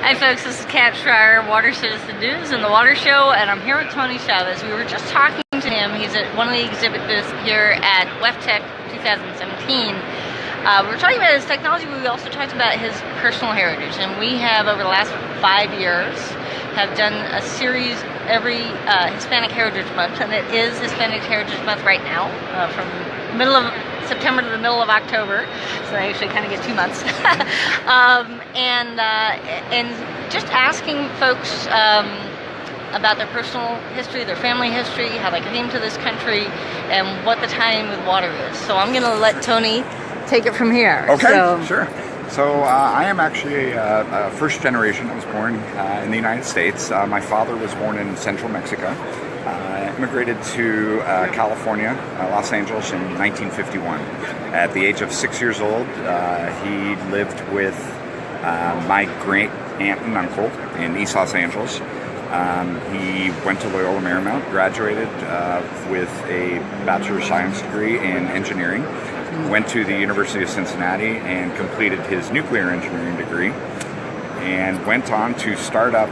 Hi folks, this is Kat Schreier, Water Citizen News and the Water Show, and I'm here with Tony Chavez. We were just talking to him. He's at one of the exhibit booths here at WEFTEC 2017. We were talking about his technology, but we also talked about his personal heritage. And we have, over the last 5 years, have done a series every Hispanic Heritage Month, and it is Hispanic Heritage Month right now, from middle of September to the middle of October, so I actually kind of get 2 months. And just asking folks about their personal history, their family history, how they came to this country, and what the tie-in with water is. So I'm going to let Tony take it from here. Okay, sure. So I am actually a first generation. I was born in the United States. My father was born in central Mexico. Immigrated to California, Los Angeles in 1951. At the age of 6 years old, he lived with my great aunt and uncle in East Los Angeles. He went to Loyola Marymount, graduated with a Bachelor of Science degree in engineering, went to the University of Cincinnati and completed his nuclear engineering degree, and went on to start up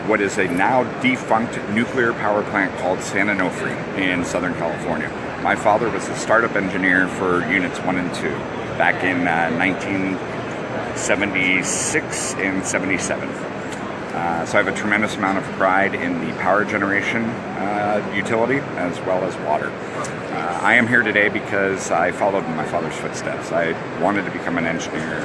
what is a now defunct nuclear power plant called San Onofre in Southern California. My father was the startup engineer for Units 1 and 2 back in 1976 and 77. So I have a tremendous amount of pride in the power generation utility as well as water. I am here today because I followed in my father's footsteps. I wanted to become an engineer,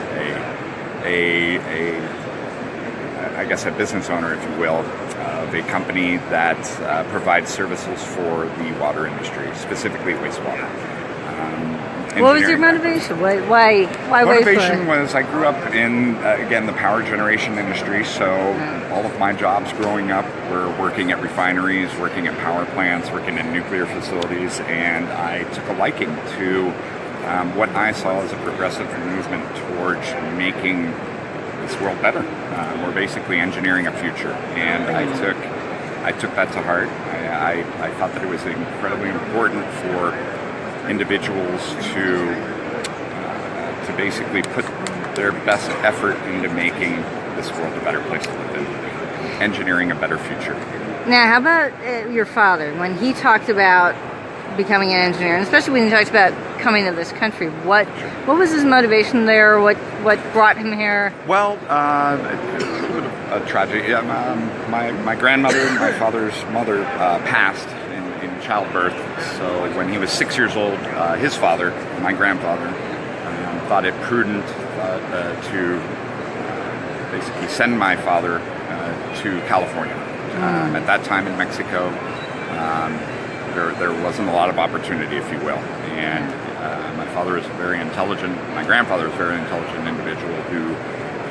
I guess a business owner, if you will, of a company that provides services for the water industry, specifically wastewater. What was your motivation? Why motivation was I grew up in, again, the power generation industry, so all of my jobs growing up were working at refineries, working at power plants, working in nuclear facilities, and I took a liking to what I saw as a progressive movement towards making this world better. We're basically engineering a future, and I took that to heart. I thought that it was incredibly important for individuals to basically put their best effort into making this world a better place to live in, engineering a better future. Now, how about your father? When he talked about becoming an engineer, and especially when he talked about coming to this country, what was his motivation there? What brought him here? Well, a tragedy. My grandmother, my father's mother, passed in childbirth. So when he was 6 years old, his father, my grandfather, thought it prudent to basically send my father to California. At that time in Mexico, there wasn't a lot of opportunity, if you will. And my father is very intelligent. My grandfather is a very intelligent individual who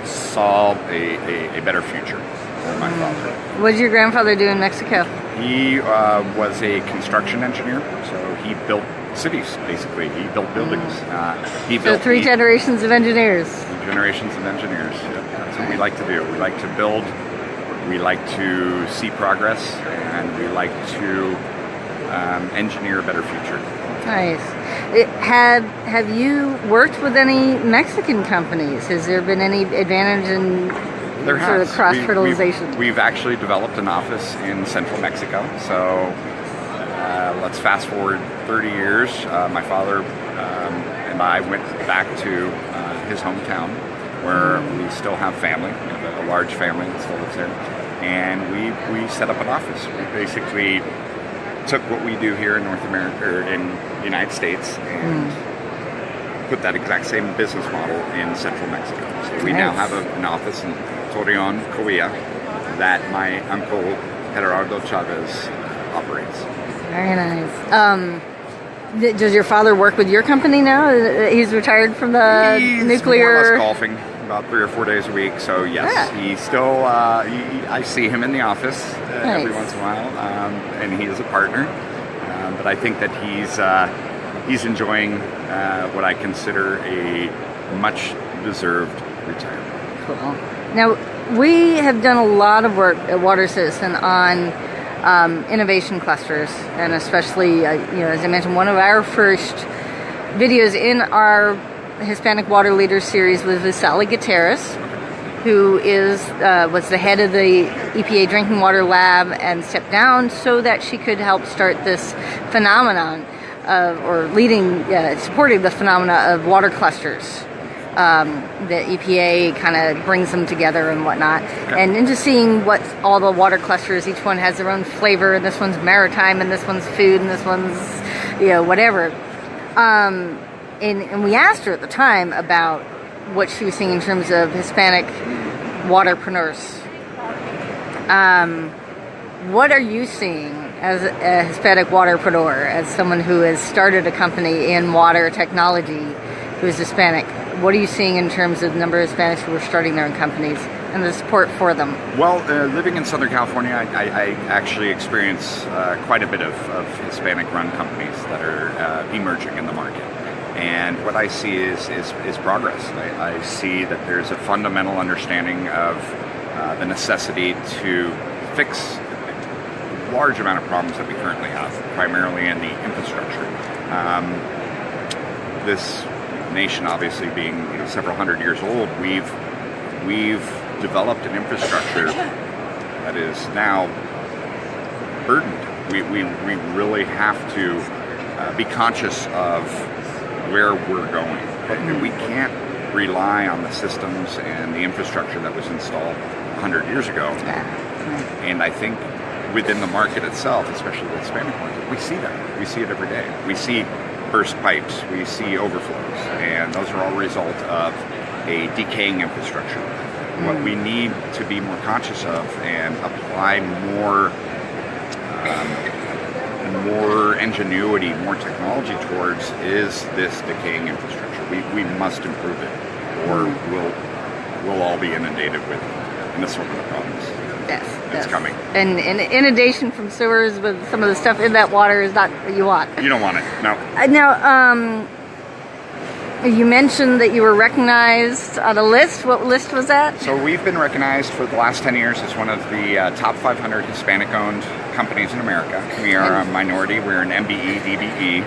saw a better future for my father. What did your grandfather do in Mexico? He was a construction engineer, so he built cities, basically. He built buildings. So three generations of engineers. Generations of engineers. Yeah, that's what we like to do. We like to build, we like to see progress, and we like to engineer a better future. Nice. Have you worked with any Mexican companies? Has there been any advantage in sort of cross-fertilization? We've actually developed an office in central Mexico. So let's fast forward 30 years. My father and I went back to his hometown where we still have family. We have a large family that still lives there. And we set up an office. We basically took what we do here in North America, or in the United States, and put that exact same business model in central Mexico. So we now have an office in Torreon, Coahuila, that my uncle Gerardo Chavez operates. Very nice. Does your father work with your company now? He's retired from the nuclear. More or less golfing about 3 or 4 days a week. So yes, he still. I see him in the office every once in a while, and he is a partner. But I think that he's enjoying what I consider a much deserved retirement. Cool. Now, we have done a lot of work at Water Citizen on innovation clusters, and especially, as I mentioned, one of our first videos in our Hispanic Water Leaders series was with Sally Gutierrez, who was the head of the EPA Drinking Water Lab and stepped down so that she could help start this phenomenon supporting the phenomena of water clusters. The EPA kind of brings them together and whatnot. Okay. And into seeing what all the water clusters, each one has their own flavor, and this one's maritime, and this one's food, and this one's, whatever. And we asked her at the time about what she was seeing in terms of Hispanic waterpreneurs. What are you seeing as a Hispanic waterpreneur, as someone who has started a company in water technology who is Hispanic? What are you seeing in terms of the number of Hispanics who are starting their own companies and the support for them? Well, living in Southern California, I actually experience quite a bit of Hispanic-run companies that are emerging in the market. And what I see is progress. I see that there's a fundamental understanding of the necessity to fix a large amount of problems that we currently have, primarily in the infrastructure. This nation, obviously being several hundred years old, we've developed an infrastructure that is now burdened. We really have to be conscious of where we're going. And we can't rely on the systems and the infrastructure that was installed 100 years ago. And I think within the market itself, especially the Hispanic market, we see that. We see it every day. We see burst pipes, we see overflows, and those are all a result of a decaying infrastructure. What we need to be more conscious of and apply more ingenuity, more technology towards is this decaying infrastructure. We must improve it, or we'll all be inundated with an assortment of problems. It's coming. And inundation from sewers with some of the stuff in that water is not what you want. You don't want it, no. Now, you mentioned that you were recognized on a list. What list was that? So we've been recognized for the last 10 years as one of the top 500 Hispanic-owned companies in America. We are a minority. We're an MBE, DBE.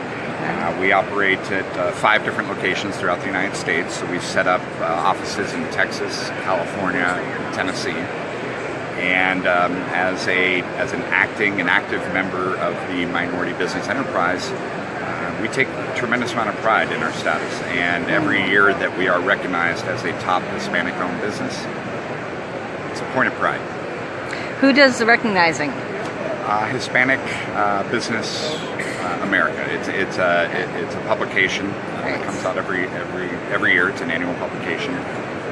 We operate at 5 different locations throughout the United States. So we've set up offices in Texas, California, and Tennessee. And as an active member of the minority business enterprise, we take a tremendous amount of pride in our status. And every year that we are recognized as a top Hispanic-owned business, it's a point of pride. Who does the recognizing? Hispanic Business America. It's a publication that comes out every year. It's an annual publication,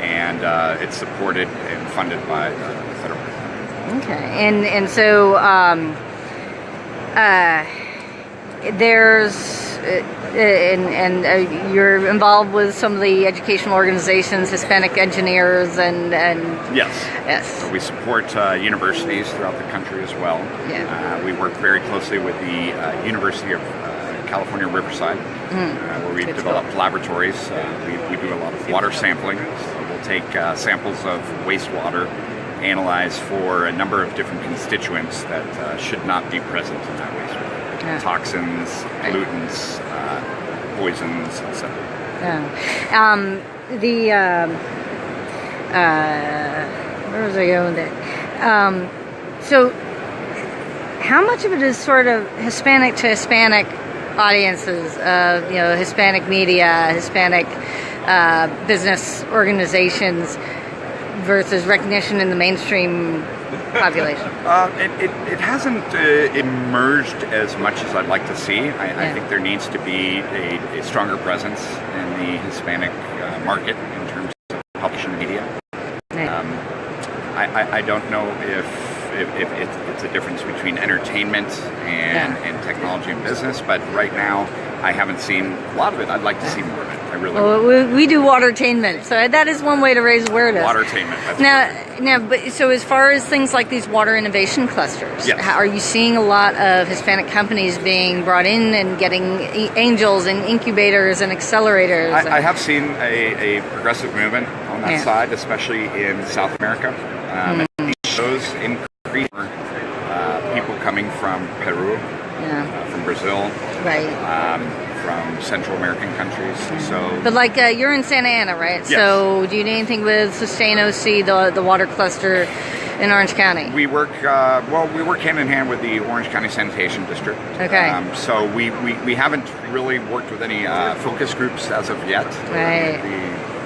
and it's supported and funded by the federal government. Okay, and so there's you're involved with some of the educational organizations, Hispanic engineers, and yes. So we support universities throughout the country as well. Yeah. We work very closely with the University of California, Riverside, where we've developed laboratories. We do a lot of water sampling. So we'll take samples of wastewater, analyze for a number of different constituents that should not be present in that wastewater. Toxins, pollutants, poisons, etc. Where was I going with that? So how much of it is sort of Hispanic to Hispanic audiences, Hispanic media, Hispanic business organizations versus recognition in the mainstream population? It hasn't emerged as much as I'd like to see. I think there needs to be a stronger presence in the Hispanic market in terms of publishing media. I don't know if it's a difference between entertainment and technology and business, but right now I haven't seen a lot of it. I'd like to see more of it. I really would. We do watertainment, so that is one way to raise awareness. Watertainment. But so as far as things like these water innovation clusters, yes. Are you seeing a lot of Hispanic companies being brought in and getting angels and incubators and accelerators? I have seen a progressive movement on that side, especially in South America. It shows increase people coming from Peru, from Brazil, from Central American countries. So, But like you're in Santa Ana, right? Yes. So do you do anything with Sustain OC, the water cluster in Orange County? we work we work hand in hand with the Orange County Sanitation District. Okay. So we haven't really worked with any focus groups as of yet. Right.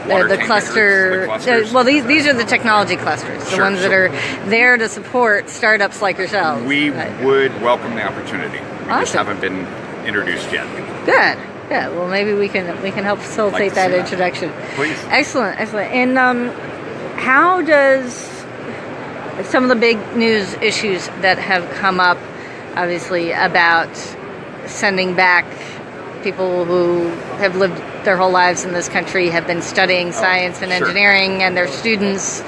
The water The tank cluster. makers, the clusters. Well, these are the technology clusters, the Sure, ones that sure. are there to support startups like yourselves. We Right. would welcome the opportunity. We just Awesome. haven't been introduced yet. Good. Yeah. Well, maybe we can help facilitate to that see that. introduction. Please. Excellent. And how does some of the big news issues that have come up, obviously, about sending back people who have lived their whole lives in this country, have been studying science and sure. engineering, and their students,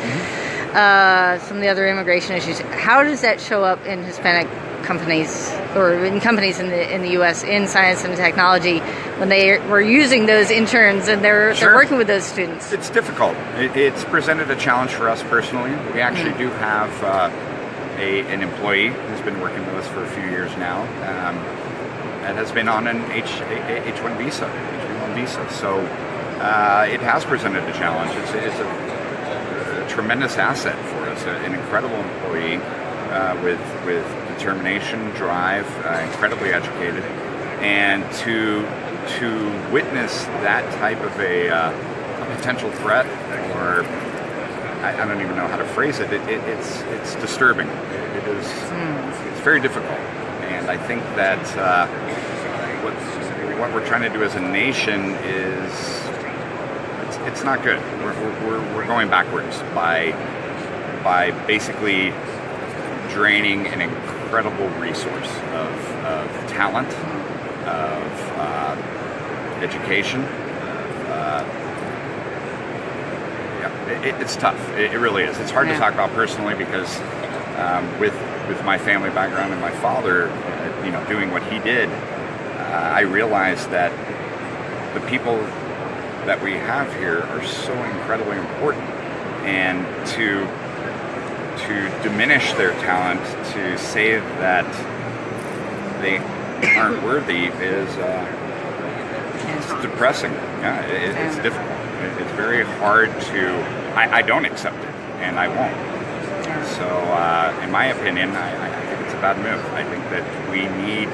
some of the other immigration issues. How does that show up in Hispanic companies or in companies in the U.S. in science and technology when they were using those interns and they're Sure. working with those students? It's difficult. It's presented a challenge for us personally. We actually do have an employee who's been working with us for a few years now that has been on an H1 visa, H1 visa. So it has presented a challenge. It's a tremendous asset for us, an incredible employee with determination, drive, incredibly educated, and to witness that type of a potential threat, or I don't even know how to phrase it. It's disturbing. It's very difficult, and I think that what we're trying to do as a nation is it's not good. We're going backwards by basically draining an incredible resource of talent, of education. It's tough. It really is. It's hard to talk about personally because with my family background and my father, doing what he did, I realized that the people that we have here are so incredibly important, and to diminish their talent, to say that they aren't worthy is it's depressing. Yeah, it's difficult. It's very hard to. I don't accept it, and I won't. So, in my opinion, I think it's a bad move. I think that we need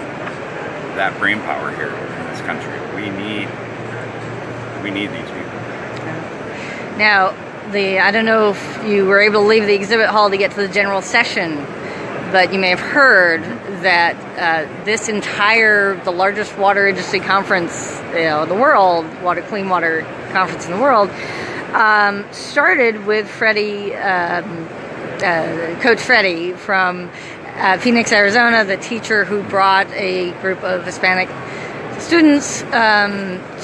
that brain power here in this country. We need these people. Now, I don't know if you were able to leave the exhibit hall to get to the general session, but you may have heard that the largest water industry conference in the world, clean water conference in the world, started with Coach Freddie from Phoenix, Arizona, the teacher who brought a group of Hispanic students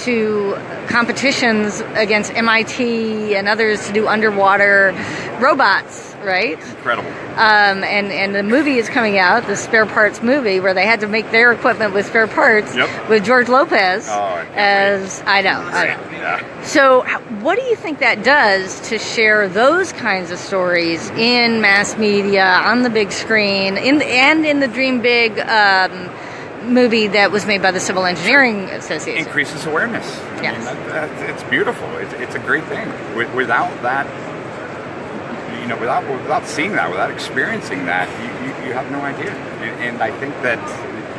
to competitions against MIT and others to do underwater robots, right? Incredible. And the movie is coming out, the Spare Parts movie, where they had to make their equipment with spare parts with George Lopez as I know. Yeah. So what do you think that does to share those kinds of stories in mass media, on the big screen, and in the Dream Big movie that was made by the Civil Engineering Association? Increases awareness. Yes. It's beautiful. It's a great thing. Without that, without seeing that, without experiencing that, you have no idea. And I think that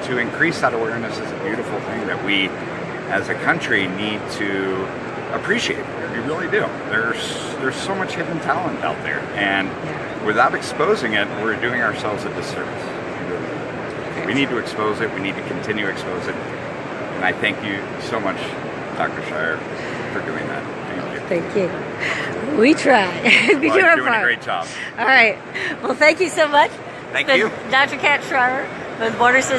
to increase that awareness is a beautiful thing that we, as a country, need to appreciate. We really do. There's so much hidden talent out there, and without exposing it, we're doing ourselves a disservice. We need to expose it. We need to continue to expose it. And I thank you so much, Dr. Shire, for doing that. Thank you. Thank you. We try. You're doing a great job. All right. Well, thank you so much. Thank you. Dr. Kat Schreier with Water Systems.